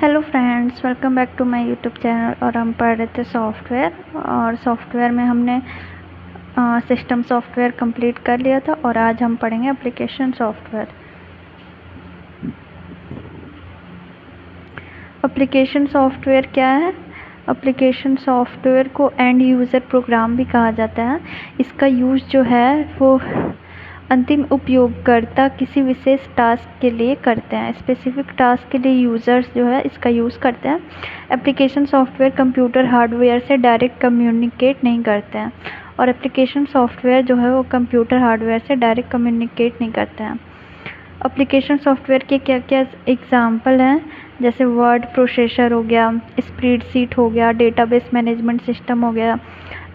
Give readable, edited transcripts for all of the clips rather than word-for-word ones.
Hello friends, welcome back to my YouTube channel. और हम पढ़ रहे थे सॉफ्टवेयर, और सॉफ्टवेयर में हमने सिस्टम सॉफ्टवेयर कंप्लीट कर लिया था। और आज हम पढ़ेंगे एप्लीकेशन सॉफ्टवेयर। एप्लीकेशन सॉफ्टवेयर क्या है? एप्लीकेशन सॉफ्टवेयर को एंड यूज़र प्रोग्राम भी कहा जाता है। इसका यूज़ जो है वो अंतिम उपयोगकर्ता किसी विशेष टास्क के लिए करते हैं। स्पेसिफिक टास्क के लिए यूज़र्स जो है इसका यूज़ करते हैं। एप्लीकेशन सॉफ्टवेयर कंप्यूटर हार्डवेयर से डायरेक्ट कम्युनिकेट नहीं करते हैं, और एप्लीकेशन सॉफ्टवेयर जो है वो कंप्यूटर हार्डवेयर से डायरेक्ट कम्युनिकेट नहीं करते हैं। एप्लीकेशन सॉफ्टवेयर के क्या क्या एग्जाम्पल हैं? जैसे वर्ड प्रोसेसर हो गया, स्प्रेडशीट हो गया, डेटाबेस मैनेजमेंट सिस्टम हो गया,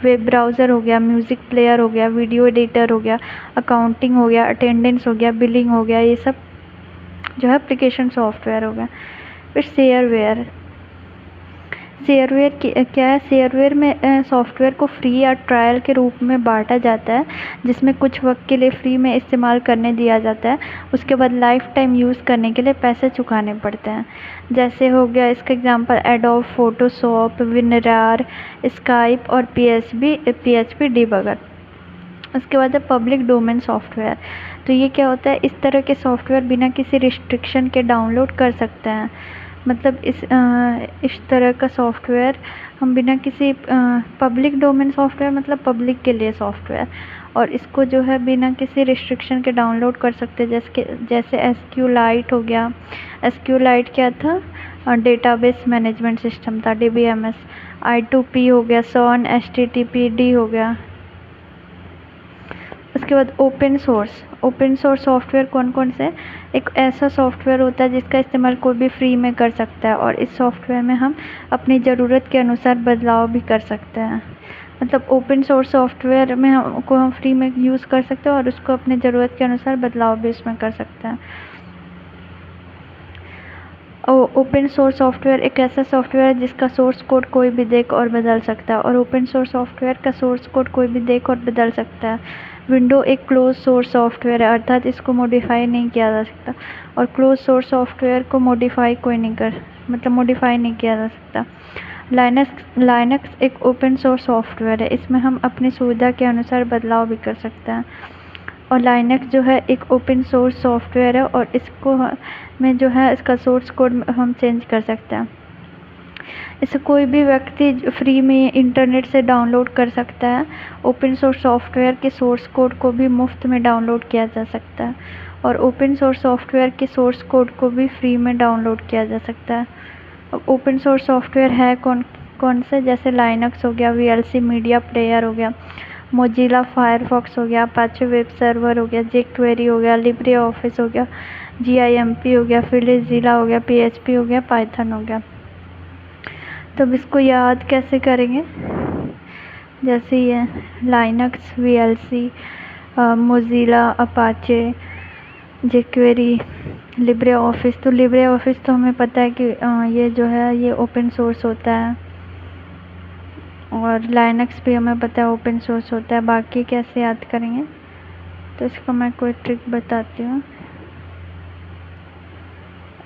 वेब ब्राउज़र हो गया, म्यूज़िक प्लेयर हो गया, वीडियो एडिटर हो गया, अकाउंटिंग हो गया, अटेंडेंस हो गया, बिलिंग हो गया। ये सब जो है एप्लीकेशन सॉफ्टवेयर हो गया। फिर शेयरवेयर क्या है? शेयरवेयर में सॉफ्टवेयर को फ्री या ट्रायल के रूप में बांटा जाता है, जिसमें कुछ वक्त के लिए फ्री में इस्तेमाल करने दिया जाता है। उसके बाद लाइफ टाइम यूज़ करने के लिए पैसे चुकाने पड़ते हैं। जैसे हो गया इसका example adobe Photoshop, WinRAR, Skype और PHP डिबगर। उसके बाद है पब्लिक डोमेन सॉफ्टवेयर। तो ये क्या होता है? इस तरह के सॉफ्टवेयर बिना किसी रिस्ट्रिक्शन के डाउनलोड कर सकते हैं। मतलब इस तरह का सॉफ्टवेयर हम बिना किसी पब्लिक डोमेन सॉफ्टवेयर मतलब पब्लिक के लिए सॉफ्टवेयर, और इसको जो है बिना किसी रिस्ट्रिक्शन के डाउनलोड कर सकते हैं। जैसे SQLite हो गया। SQLite क्या था? डेटाबेस मैनेजमेंट सिस्टम था, DBMS। I2P हो गया, SON HTTPD हो गया। उसके बाद ओपन सोर्स सॉफ्टवेयर कौन कौन से? एक ऐसा सॉफ्टवेयर होता है जिसका इस्तेमाल कोई भी फ्री में कर सकता है, और इस सॉफ्टवेयर में हम अपनी ज़रूरत के अनुसार बदलाव भी कर सकते हैं। मतलब ओपन सोर्स सॉफ्टवेयर में हम फ्री में यूज़ कर सकते हैं, और उसको अपनी ज़रूरत के अनुसार बदलाव भी इसमें कर सकते हैं। ओपन सोर्स सॉफ्टवेयर एक ऐसा सॉफ्टवेयर है जिसका सोर्स कोड कोई भी देख और बदल सकता है, और ओपन सोर्स सॉफ्टवेयर का सोर्स कोड कोई भी देख और बदल सकता है। विंडो एक क्लोज सोर्स सॉफ्टवेयर है, अर्थात इसको मॉडिफाई नहीं किया जा सकता, और क्लोज सोर्स सॉफ्टवेयर को मॉडिफाई नहीं किया जा सकता। लाइनक्स एक ओपन सोर्स सॉफ्टवेयर है, इसमें हम अपनी सुविधा के अनुसार बदलाव भी कर सकते हैं। और लाइनक्स जो है एक ओपन सोर्स सॉफ्टवेयर है, और इसको में जो है इसका सोर्स कोड हम चेंज कर सकते हैं। इसे कोई भी व्यक्ति फ्री में इंटरनेट से डाउनलोड कर सकता है। ओपन सोर्स सॉफ्टवेयर के सोर्स कोड को भी मुफ्त में डाउनलोड किया जा सकता है, और ओपन सोर्स सॉफ्टवेयर के सोर्स कोड को भी फ्री में डाउनलोड किया जा सकता है। ओपन सोर्स सॉफ्टवेयर है कौन कौन से? जैसे लाइनक्स हो गया, VLC मीडिया प्लेयर हो गया, मोजिला फायरफॉक्स हो गया, अपाचे वेब सर्वर हो गया, jQuery हो गया, लिब्रे ऑफिस हो गया, GIMP हो गया, फिलिज़िला हो गया, PHP हो गया, पाइथन हो गया। तो अब इसको याद कैसे करेंगे? जैसे ये Linux, VLC, Mozilla, Apache, jQuery, Libre office. तो लिब्रे ऑफिस तो हमें पता है कि ये जो है ये ओपन सोर्स होता है, और लाइनक्स भी हमें पता है ओपन सोर्स होता है। बाकी कैसे याद करेंगे? तो इसको मैं कोई ट्रिक बताती हूँ।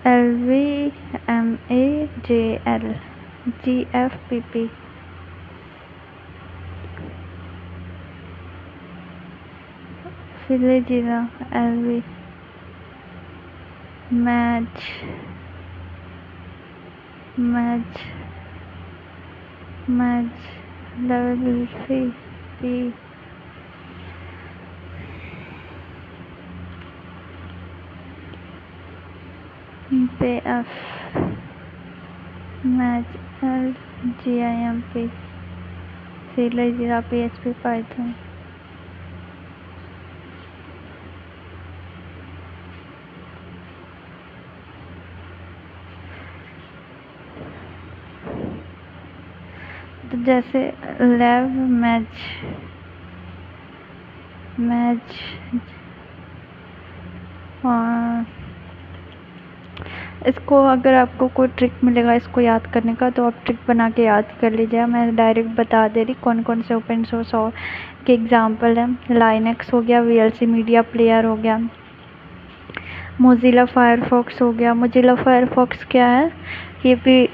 LVMAJL GFPP। फिलिज़िला LV match level 3 PF match GIMP फिलिज़िला PHP Python. तो जैसे लैब मैच इसको अगर आपको कोई ट्रिक मिलेगा इसको याद करने का, तो आप ट्रिक बना के याद कर लीजिए। मैं डायरेक्ट बता दे रही कौन कौन से ओपन सोर्स के एग्जांपल हैं। लाइनक्स हो गया, VLC मीडिया प्लेयर हो गया, मोजिला फायरफॉक्स हो गया। मोजिला फायरफॉक्स क्या है? ये भी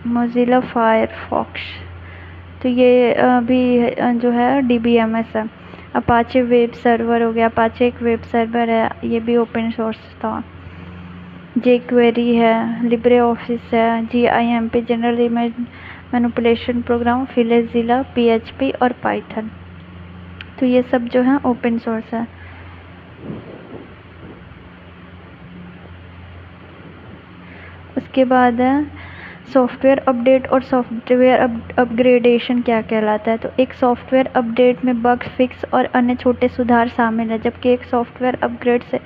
मोज़िला फायरफॉक्स, तो ये भी जो है DBMS है। अपाचे वेब सर्वर हो गया, अपाचे एक वेब सर्वर है, ये भी ओपन सोर्स था। jQuery है, लिब्रे ऑफिस है, GIMP general image manipulation program, FileZilla, PHP और पाइथन, तो ये सब जो है ओपन सोर्स है। उसके बाद है सॉफ्टवेयर अपडेट और सॉफ्टवेयर अपग्रेडेशन क्या कहलाता है। तो एक सॉफ्टवेयर अपडेट में बग फिक्स और अन्य छोटे सुधार शामिल है, जबकि एक सॉफ्टवेयर अपग्रेड से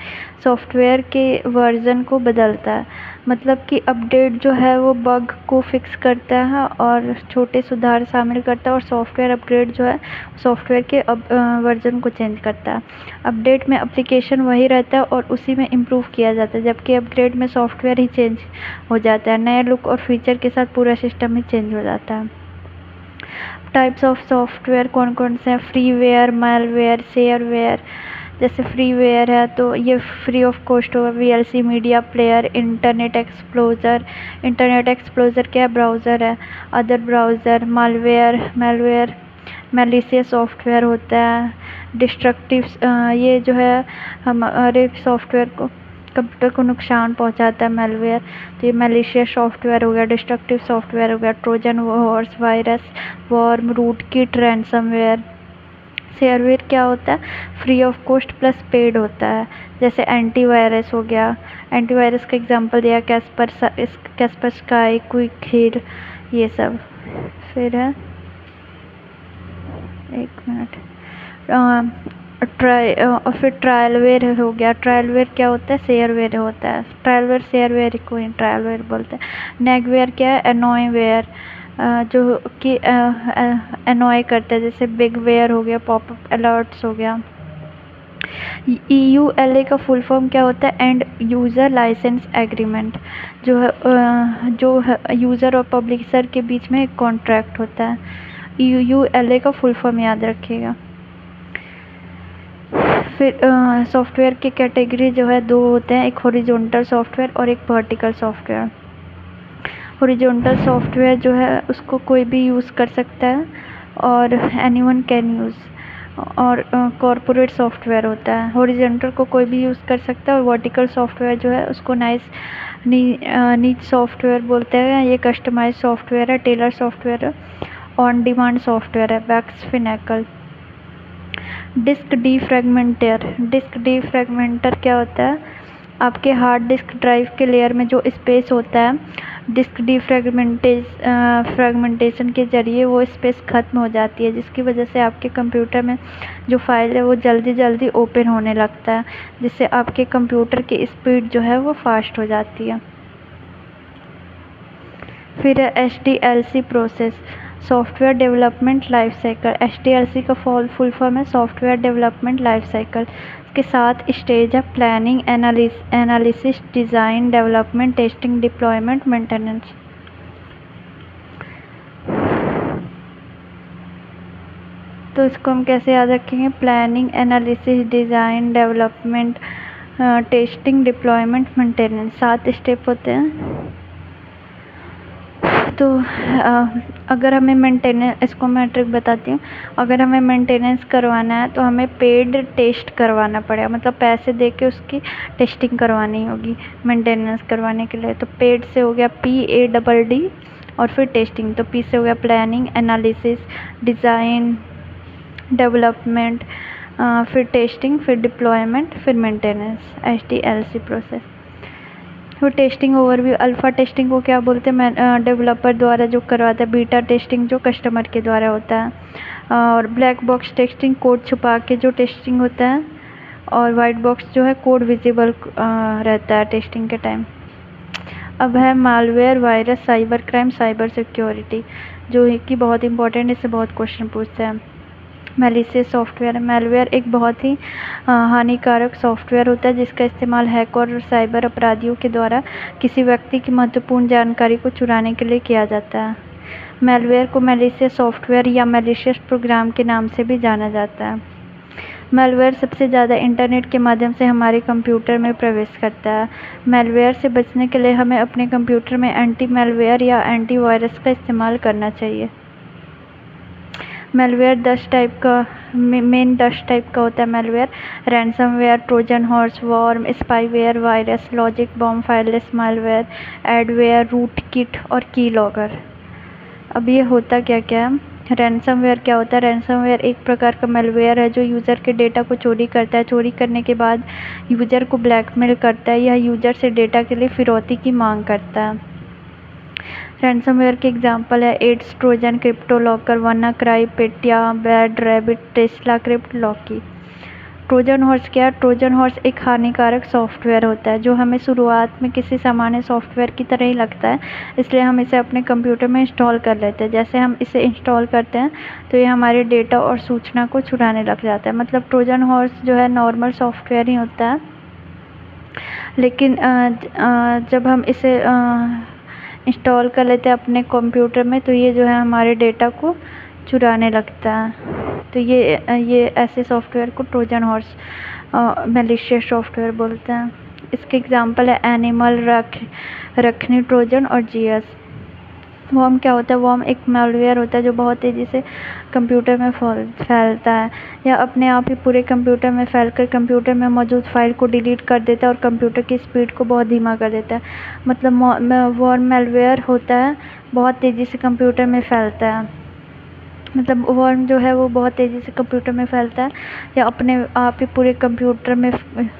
सॉफ्टवेयर के वर्जन को बदलता है। मतलब कि अपडेट जो है वो बग को फिक्स करता है और छोटे सुधार शामिल करता है, और सॉफ्टवेयर अपग्रेड जो है सॉफ्टवेयर के वर्जन को चेंज करता है। अपडेट में एप्लीकेशन वही रहता है और उसी में इम्प्रूव किया जाता है, जबकि अपग्रेड में सॉफ्टवेयर ही चेंज हो जाता है, नए लुक और फीचर के साथ पूरा सिस्टम ही चेंज हो जाता है। टाइप्स ऑफ सॉफ्टवेयर कौन कौन से हैं? Freeware, malware, shareware. जैसे फ्रीवेयर है तो ये फ्री ऑफ कॉस्ट होगा, VLC media player, internet एक्सप्लोजर। Internet एक्सप्लोजर क्या है? ब्राउज़र है, other browser. Malware malicious software होता है, डिस्ट्रक्टिव, ये जो है हमारे सॉफ्टवेयर को, कंप्यूटर को नुकसान पहुंचाता है मैलवेयर, तो ये मैलिशियस सॉफ्टवेयर हो गया, डिस्ट्रक्टिव सॉफ्टवेयर हो गया। Trojan horse, virus, worm, rootkit, ransomware. Shareware क्या होता है? Free of cost plus paid होता है, जैसे एंटीवायरस हो गया। एंटीवायरस का एग्जांपल दिया कैस्पर स्काई, क्विक हिल, ये सब। फिर है, एक मिनट, और फिर ट्रायलवेयर हो गया। ट्रायलवेयर क्या होता है? शेयरवेयर होता है। ट्रायलवेयर शेयरवेयर को ही ट्रायलवेयर बोलते हैं। नेगवेयर क्या है? एनॉयवेयर, जो कि एनॉय करता है, जैसे बिगवेयर हो गया, पॉपअप अलर्ट्स हो गया। EULA का फुल फॉर्म क्या होता है? एंड यूज़र लाइसेंस एग्रीमेंट, जो है यूज़र और पब्लिशर के बीच में एक कॉन्ट्रैक्ट होता है। EULA का फुल फॉर्म याद रखिएगा। फिर सॉफ्टवेयर की कैटेगरी जो है दो होते हैं, एक हॉरिजॉन्टल सॉफ्टवेयर और एक वर्टिकल सॉफ्टवेयर। हॉरिजॉन्टल सॉफ्टवेयर जो है उसको कोई भी यूज़ कर सकता है और एनीवन कैन यूज़, और कॉर्पोरेट सॉफ्टवेयर होता है। हॉरिजॉन्टल को कोई भी यूज़ कर सकता है, और वर्टिकल सॉफ्टवेयर जो है उसको नीच सॉफ्टवेयर बोलते हैं। ये कस्टमाइज सॉफ्टवेयर है, टेलर सॉफ्टवेयर है, ऑन डिमांड सॉफ्टवेयर है, बैक्स फिनेकल। डिस्क डीफ्रैगमेंटर क्या होता है? आपके हार्ड डिस्क ड्राइव के लेयर में जो स्पेस होता है, डिस्क फ्रेगमेंटेशन के जरिए वो स्पेस ख़त्म हो जाती है, जिसकी वजह से आपके कंप्यूटर में जो फाइल है वो जल्दी ओपन होने लगता है, जिससे आपके कंप्यूटर की स्पीड जो है वो फास्ट हो जाती है। फिर है SDLC process, software development life cycle. SDLC का फुल फॉर्म है सॉफ्टवेयर डेवलपमेंट लाइफ साइकिल। इसके 7 स्टेज है: planning, analysis, design, development, testing, deployment, maintenance. तो इसको हम कैसे याद रखेंगे? Planning, analysis, design, development, testing, deployment, maintenance, 7 step होते हैं। तो अगर हमें मेंटेनेंस, इसको मैं ट्रिक बताती हूँ। अगर हमें मेंटेनेंस करवाना है तो हमें पेड टेस्ट करवाना पड़ेगा, मतलब पैसे दे के उसकी टेस्टिंग करवानी होगी मेंटेनेंस करवाने के लिए। तो पेड से हो गया PADD और फिर टेस्टिंग, तो P से हो गया प्लानिंग, एनालिसिस, डिज़ाइन, डेवलपमेंट, फिर टेस्टिंग, फिर डिप्लॉयमेंट, फिर मेंटेनेंस, SDLC प्रोसेस। तो टेस्टिंग ओवरव्यू, अल्फ़ा टेस्टिंग को क्या बोलते हैं? डेवलपर द्वारा जो करवाता है। बीटा टेस्टिंग जो कस्टमर के द्वारा होता है, और ब्लैक बॉक्स टेस्टिंग कोड छुपा के जो टेस्टिंग होता है, और वाइट बॉक्स जो है कोड विजिबल रहता है टेस्टिंग के टाइम। अब है malware, virus, cyber crime, cyber security, जो कि बहुत इंपॉर्टेंट, इससे बहुत क्वेश्चन पूछते हैं। मैलिशियस सॉफ्टवेयर, मैलवेयर एक बहुत ही हानिकारक सॉफ्टवेयर होता है जिसका इस्तेमाल हैकर और साइबर अपराधियों के द्वारा किसी व्यक्ति की महत्वपूर्ण जानकारी को चुराने के लिए किया जाता है। मैलवेयर को मैलिशियस सॉफ्टवेयर या मैलिशियस प्रोग्राम के नाम से भी जाना जाता है। मैलवेयर सबसे ज़्यादा इंटरनेट के माध्यम से हमारे कंप्यूटर में प्रवेश करता है। मैलवेयर से बचने के लिए हमें अपने कंप्यूटर में एंटी मैलवेयर या एंटीवायरस का इस्तेमाल करना चाहिए। मैलवेयर 10 टाइप का मेन 10 टाइप का होता है malware. Ransomware, trojan horse, worm, spyware, virus, logic bomb, fileless malware, adware, rootkit और कीलॉगर। अब ये होता क्या क्या है? रैंसमवेयर क्या होता है? रैंसमवेयर एक प्रकार का मैलवेयर है जो यूज़र के डेटा को चोरी करता है। चोरी करने के बाद यूज़र को ब्लैकमेल करता है। यह यूज़र से डेटा के लिए फिरौती की मांग करता है। रैंसमवेयर के एग्जाम्पल है एड्स, trojan, CryptoLocker, WannaCry, Petya, bad rabbit, Tesla crypt, Locky. Trojan horse क्या है? ट्रोजन हॉर्स एक हानिकारक सॉफ्टवेयर होता है जो हमें शुरुआत में किसी सामान्य सॉफ्टवेयर की तरह ही लगता है, इसलिए हम इसे अपने कंप्यूटर में इंस्टॉल कर लेते हैं। जैसे हम इसे इंस्टॉल करते हैं तो ये हमारे डेटा और सूचना को चुराने लग जाता है। मतलब ट्रोजन हॉर्स जो है नॉर्मल सॉफ्टवेयर ही होता है, लेकिन जब हम इसे इंस्टॉल कर लेते हैं अपने कंप्यूटर में तो ये जो है हमारे डेटा को चुराने लगता है। तो ये ऐसे सॉफ्टवेयर को ट्रोजन हॉर्स मैलिशियस सॉफ्टवेयर बोलते हैं। इसके एग्जांपल है एनिमल, रखनी, ट्रोजन और जीएस। वॉर्म क्या होता है? वॉर्म एक मैलवेयर होता है जो बहुत तेज़ी से कंप्यूटर में फैलता है। यह अपने आप ही पूरे कंप्यूटर में फैलकर कंप्यूटर में मौजूद फाइल को डिलीट कर देता है और कंप्यूटर की स्पीड को बहुत धीमा कर देता है। मतलब वॉर्म मैलवेयर होता है बहुत तेज़ी से कंप्यूटर में फैलता है। मतलब वॉर्म जो है वो बहुत तेज़ी से कंप्यूटर में फैलता है या अपने आप ही पूरे कंप्यूटर में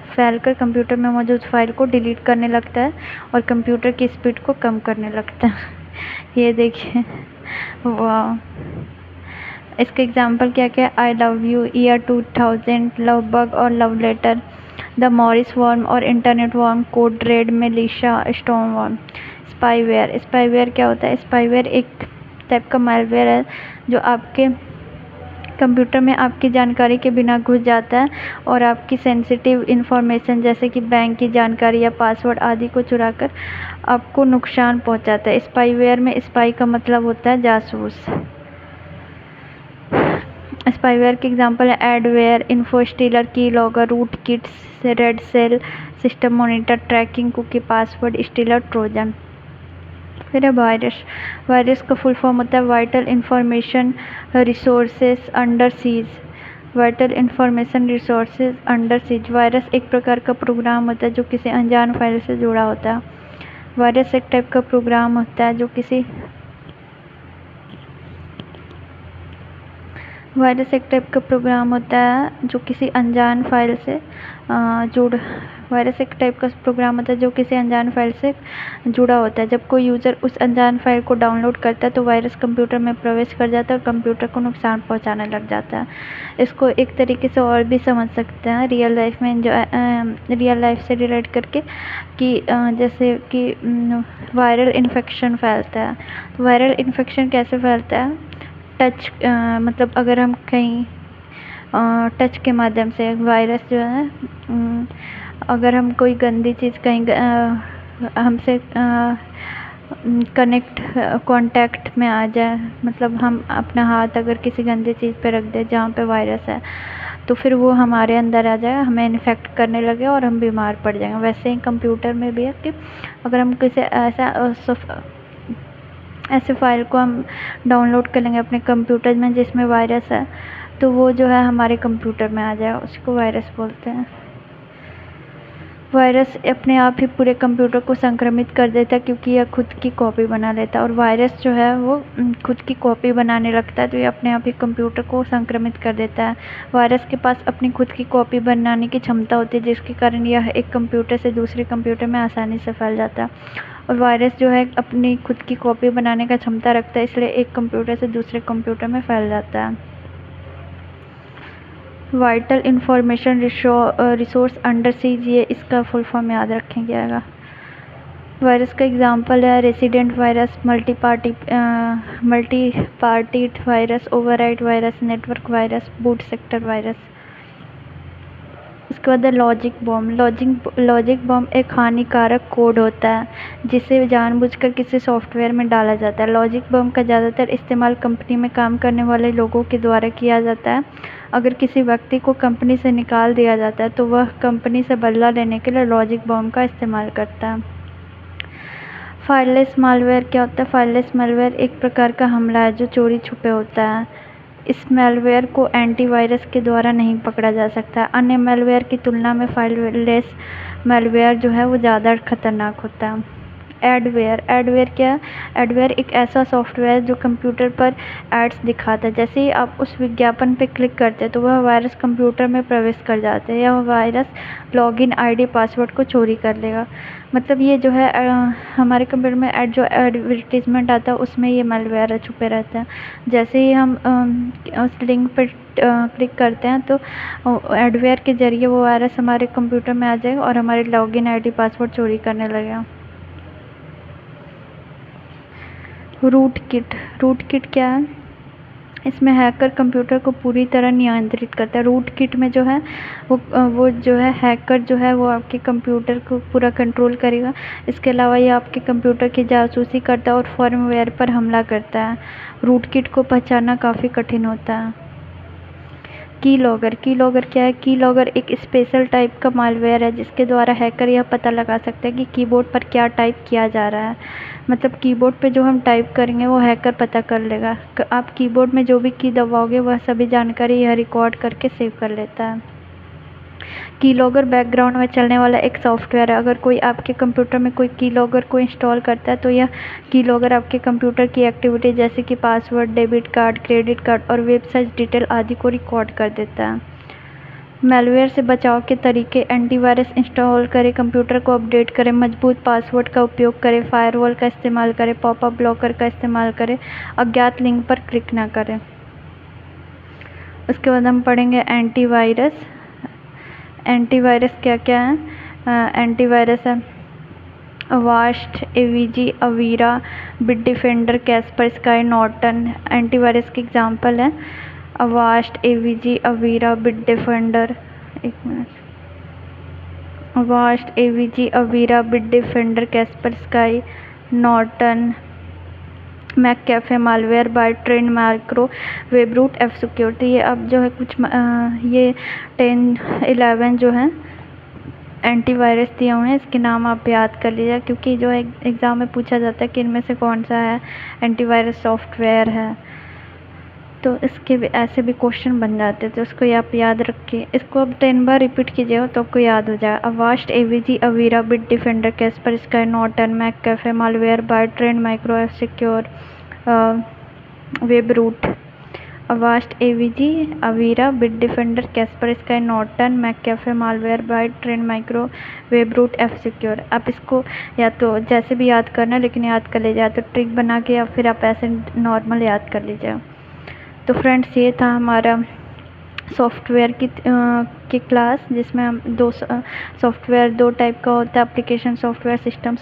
फैलकर कंप्यूटर में मौजूद फाइल को डिलीट करने लगता है और कंप्यूटर की स्पीड को कम करने लगता है। ये देखिए, वाह। इसके एग्जांपल क्या क्या? I love you, year 2000, love bug और love letter, the Morris worm और internet worm, code red, Melissa, storm worm. Spyware. Spyware क्या होता है? स्पाईवेयर एक टाइप का मैलवेयर है जो आपके कंप्यूटर में आपकी जानकारी के बिना घुस जाता है और आपकी सेंसिटिव इंफॉर्मेशन जैसे कि बैंक की जानकारी या पासवर्ड आदि को चुराकर आपको नुकसान पहुंचाता है। स्पाईवेयर में स्पाई का मतलब होता है जासूस। स्पाईवेयर के एग्जांपल है adware, infostealer, keylogger, rootkit, red shell, system monitor, tracking cookie, password stealer, trojan. फिर है वायरस। वायरस का फुल फॉर्म होता है vital information resources under siege. Vital information resources under siege. Virus एक प्रकार का प्रोग्राम होता है जो किसी अनजान फाइल से जुड़ा होता है। वायरस एक टाइप का प्रोग्राम होता है जो किसी वायरस एक टाइप का प्रोग्राम होता है जो किसी अनजान फाइल से वायरस एक टाइप का प्रोग्राम होता है जो किसी अनजान फाइल से जुड़ा होता है। जब कोई यूज़र उस अनजान फाइल को डाउनलोड करता है तो वायरस कंप्यूटर में प्रवेश कर जाता है और कंप्यूटर को नुकसान पहुंचाने लग जाता है। इसको एक तरीके से और भी समझ सकते हैं रियल लाइफ में, रियल लाइफ से रिलेट करके कि जैसे कि वायरल इन्फेक्शन फैलता है। तो वायरल इन्फेक्शन कैसे फैलता है? टच मतलब अगर हम कहीं टच के माध्यम से वायरस जो है अगर हम कोई गंदी चीज़ कहीं हमसे कांटेक्ट में आ जाए, मतलब हम अपना हाथ अगर किसी गंदी चीज़ पे रख दें जहाँ पे वायरस है तो फिर वो हमारे अंदर आ जाएगा, हमें इन्फेक्ट करने लगे और हम बीमार पड़ जाएंगे। वैसे ही कंप्यूटर में भी है कि अगर हम किसी ऐसे फाइल को हम डाउनलोड कर लेंगे अपने कंप्यूटर में जिसमें वायरस है तो वो जो है हमारे कंप्यूटर में आ जाएगा, उसको वायरस बोलते हैं। वायरस अपने आप ही पूरे कंप्यूटर को संक्रमित कर देता है क्योंकि यह खुद की कॉपी बना लेता है और वायरस जो है वो खुद की कॉपी बनाने लगता है तो ये अपने आप ही कंप्यूटर को संक्रमित कर देता है। वायरस के पास अपनी खुद की कॉपी बनाने की क्षमता होती है जिसके कारण यह एक कंप्यूटर से दूसरे कंप्यूटर में आसानी से फैल जाता है। और वायरस जो है अपनी खुद की कॉपी बनाने का क्षमता रखता है इसलिए एक कंप्यूटर से दूसरे कंप्यूटर में फैल जाता है। Vital information resource under seize, ये इसका फुल फॉर्म याद रखेंगे। वायरस का एग्जांपल है resident virus, multi party virus, overwrite virus, network virus, boot sector virus. उसके बाद है लॉजिक बॉम्ब। लॉजिक बॉम्ब एक हानिकारक कोड होता है जिसे जानबूझकर किसी सॉफ्टवेयर में डाला जाता है। लॉजिक बॉम्ब का ज़्यादातर इस्तेमाल कंपनी में काम करने वाले लोगों के द्वारा किया जाता है। अगर किसी व्यक्ति को कंपनी से निकाल दिया जाता है तो वह कंपनी से बदला लेने के लिए लॉजिक बॉम्ब का इस्तेमाल करता है। फाइललेस मालवेयर क्या होता है? फाइललेस मालवेयर एक प्रकार का हमला है जो चोरी छुपे होता है। इस मैलवेयर को एंटीवायरस के द्वारा नहीं पकड़ा जा सकता। अन्य मैलवेयर की तुलना में फाइललेस मैलवेयर जो है वो ज़्यादा खतरनाक होता है। एडवेयर क्या है? एडवेयर एक ऐसा सॉफ्टवेयर जो कंप्यूटर पर एड्स दिखाता है। जैसे ही आप उस विज्ञापन पर क्लिक करते हैं तो वह वायरस कंप्यूटर में प्रवेश कर जाते हैं। यह वायरस लॉगिन आईडी पासवर्ड को चोरी कर लेगा। मतलब ये जो है हमारे कंप्यूटर में जो एडवर्टीजमेंट आता है उसमें ये मैलवेयर छुपे रहते हैं। जैसे ही हम उस लिंक पर क्लिक करते हैं तो एडवेयर के ज़रिए वो वायरस हमारे कंप्यूटर में आ जाएगा और हमारे लॉगिन आईडी पासवर्ड चोरी करने लगेगा। रूट किट क्या है? इसमें हैकर कंप्यूटर को पूरी तरह नियंत्रित करता है। रूट किट में जो है वो जो है हैकर जो है वो आपके कंप्यूटर को पूरा कंट्रोल करेगा। इसके अलावा ये आपके कंप्यूटर की जासूसी करता है और फर्मवेयर पर हमला करता है। रूट किट को पहचानना काफ़ी कठिन होता है। कीलॉगर क्या है? कीलॉगर एक स्पेशल टाइप का मालवेयर है जिसके द्वारा हैकर यह पता लगा सकते हैं कि कीबोर्ड पर क्या टाइप किया जा रहा है। मतलब कीबोर्ड पे जो हम टाइप करेंगे वो हैकर पता कर लेगा। आप कीबोर्ड में जो भी की दबाओगे वह सभी जानकारी यह रिकॉर्ड करके सेव कर लेता है। कीलॉगर बैकग्राउंड में चलने वाला एक सॉफ्टवेयर है। अगर कोई आपके कंप्यूटर में कोई कीलॉगर को इंस्टॉल करता है तो यह कीलॉगर आपके कंप्यूटर की एक्टिविटी जैसे कि password, debit card, credit card और वेबसाइट डिटेल आदि को रिकॉर्ड कर देता है। मैलवेयर से बचाव के तरीके: एंटीवायरस इंस्टॉल करें, कंप्यूटर को अपडेट करें, मजबूत पासवर्ड का उपयोग करें, फायरवॉल का इस्तेमाल करें, पॉपअप ब्लॉकर का इस्तेमाल करें, अज्ञात लिंक पर क्लिक ना करें। उसके बाद हम पढ़ेंगे एंटीवायरस। एंटीवायरस क्या क्या है? एंटीवायरस है Avast, AVG, Avira, Bitdefender, Kaspersky, Norton. Antivirus के एग्जांपल है अवास्ट, एवीजी, अवीरा, बिटडिफेंडर। एक minute. Avast, AVG, Avira, Bitdefender, Kaspersky, Norton, McAfee, Malwarebytes Trend Micro, Webroot, F secure. तो ये अब जो है कुछ ये 10-11 जो है एंटीवायरस दिए हुए हैं, इसके नाम आप याद कर लीजिए क्योंकि जो एग्ज़ाम में पूछा जाता है कि इनमें से कौन सा है एंटीवायरस सॉफ्टवेयर है, तो इसके भी ऐसे भी क्वेश्चन बन जाते हैं। तो इसको आप याद रखिए। इसको अब 10 बार रिपीट कीजिएगा तो आपको याद हो जाएगा। Avast, AVG, Avira, Bitdefender, Kaspersky, Norton, McAfee, Malwarebytes Trend Micro, F secure, Webroot. Avast, AVG, Avira, Bitdefender, Kaspersky, Norton, McAfee, Malwarebytes Trend Micro, Webroot, F secure. आप इसको या तो जैसे भी याद करना लेकिन याद कर लीजिए, या तो ट्रिक बना के या फिर आप ऐसे नॉर्मल याद कर लीजिए। तो फ्रेंड्स ये था हमारा सॉफ्टवेयर की क्लास जिसमें हम सॉफ्टवेयर दो टाइप का होता है, application software, system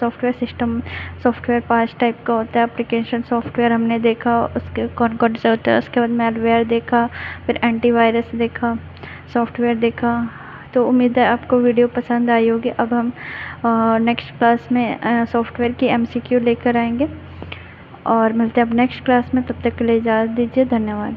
software 5 type का होता है। एप्लीकेशन सॉफ्टवेयर हमने देखा उसके कौन कौन से होते हैं, उसके बाद मैलवेयर देखा, फिर एंटीवायरस देखा, सॉफ्टवेयर देखा। तो उम्मीद है आपको वीडियो पसंद आई होगी। अब हम नेक्स्ट क्लास में सॉफ्टवेयर की MCQ लेकर आएंगे और मिलते हैं अब नेक्स्ट क्लास में। तब तक के लिए इजाज़त दीजिए। धन्यवाद।